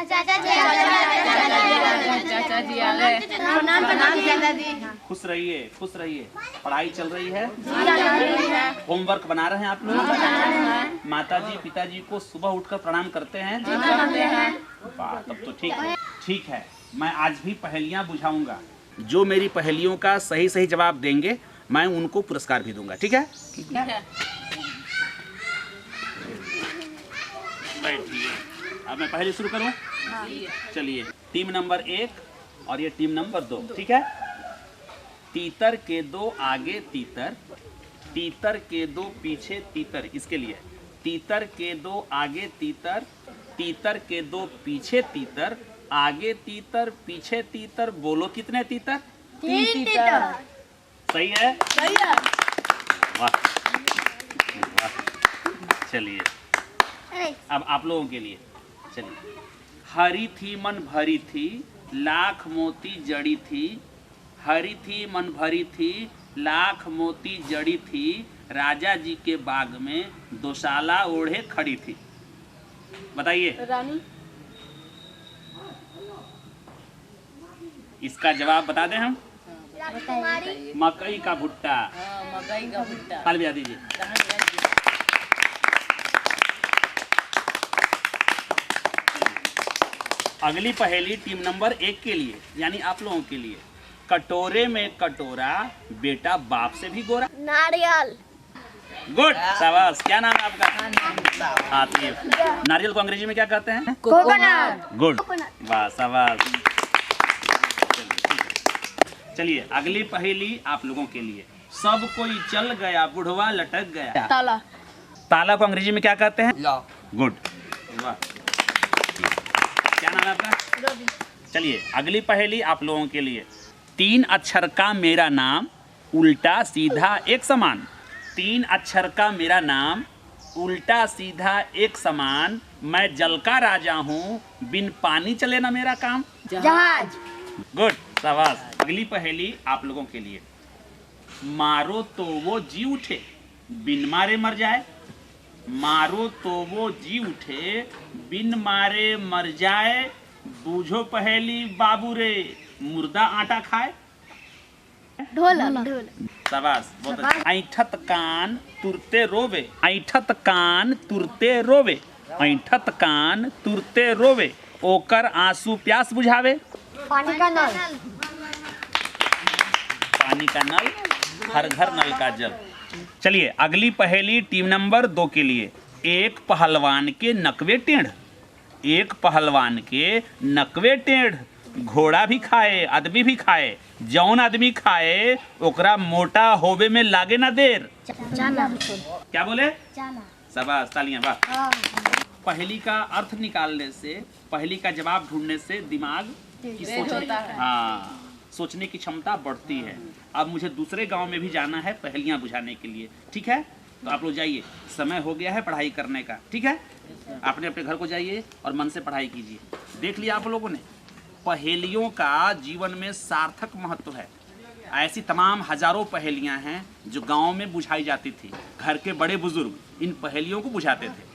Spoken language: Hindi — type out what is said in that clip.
चाचा जी आ गए। प्रणाम चाचा जी। खुश रहिए, खुश रहिए। पढ़ाई चल रही है? होमवर्क बना रहे हैं आप लोग? माताजी पिताजी को सुबह उठकर प्रणाम करते हैं? वाह, तब तो ठीक है। मैं आज भी पहेलियां बुझाऊंगा। जो मेरी पहेलियों का सही सही जवाब देंगे मैं उनको पुरस्कार भी दूंगा। ठीक है? बैठिए। अब मैं पहले शुरू करूं? चलिए, टीम नंबर 1 और ये टीम नंबर 2। ठीक है? तीतर के दो आगे तीतर, तीतर के दो पीछे तीतर। इसके लिए तीतर के दो आगे तीतर, तीतर के दो पीछे तीतर, आगे तीतर पीछे तीतर। बोलो कितने तीतर? 3 तीतर। सही है? सही है। वाह वाह। चलिए, अब आप लोगों के लिए। चलिए, हरी थी मन भरी थी, लाख मोती जड़ी थी। हरी थी मन भरी थी, लाख मोती जड़ी थी। राजा जी के बाग में दोशाला ओढ़े खड़ी थी। बताइए। रानी। इसका जवाब बता दें हम? मकई का भुट्टा। मकई का भुट्टा। ताली बजा दीजिए। अगली पहेली टीम नंबर 1 के लिए, यानी आप लोगों के लिए। कटोरे में कटोरा, बेटा बाप से भी गोरा। नारियल। गुड, शाबाश। क्या नाम है आपका? आतिफ। नारियल को अंग्रेजी में क्या कहते हैं? कोकोनट। गुड, वाह, शाबाश। चलिए, अगली पहेली आप लोगों के लिए। सब कोई चल गया, बुढ़वा लटक गया। ताला। ताला को अंग्रेजी में क्या कहते हैं? गुड, वाह। क्या नाम है आपका? चलिए, अगली पहेली आप लोगों के लिए। 3 अक्षर का मेरा नाम, उल्टा सीधा एक समान। 3 अक्षर का मेरा नाम, उल्टा सीधा एक समान। मैं जल का राजा हूँ, बिन पानी चले ना मेरा काम। जहाज। गुड, शाबाश। अगली पहेली आप लोगों के लिए। मारो तो वो जी उठे, बिन मारे मर जाए। मारो तो वो जी उठे, बिन मारे मर जाए। बूझो पहेली बाबू रे, मुर्दा आटा खाए। ढोलक। शाबाश, बहुत अच्छा। ऐठत कान तुरते रोवे, ऐठत कान तुरते रोवे, ऐठत कान तुरते रोवे। ओकर आंसू प्यास बुझावे। पानी का नल। पानी का नल, हर घर नल का जल। चलिए, अगली पहेली टीम नंबर 2 के लिए। एक पहलवान के नकवे टेढ़, एक पहलवान के नकवे टेढ़। घोड़ा भी खाए, आदमी भी खाए। जौन आदमी खाए ओकरा मोटा होवे में लागे ना देर। चाना। क्या बोले? चाना। शाबाश, तालियां, वाह। पहेली का अर्थ निकालने से, पहेली का जवाब ढूंढने से दिमाग की सोचने की क्षमता बढ़ती है। अब मुझे दूसरे गांव में भी जाना है पहेलियां बुझाने के लिए। ठीक है? तो आप लोग जाइए, समय हो गया है पढ़ाई करने का। ठीक है? अपने अपने घर को जाइए और मन से पढ़ाई कीजिए। देख लिया आप लोगों ने, पहेलियों का जीवन में सार्थक महत्व है। ऐसी तमाम हजारों पहेलियां हैं जो गांव में बुझाई जाती थी। घर के बड़े बुजुर्ग इन पहेलियों को बुझाते थे।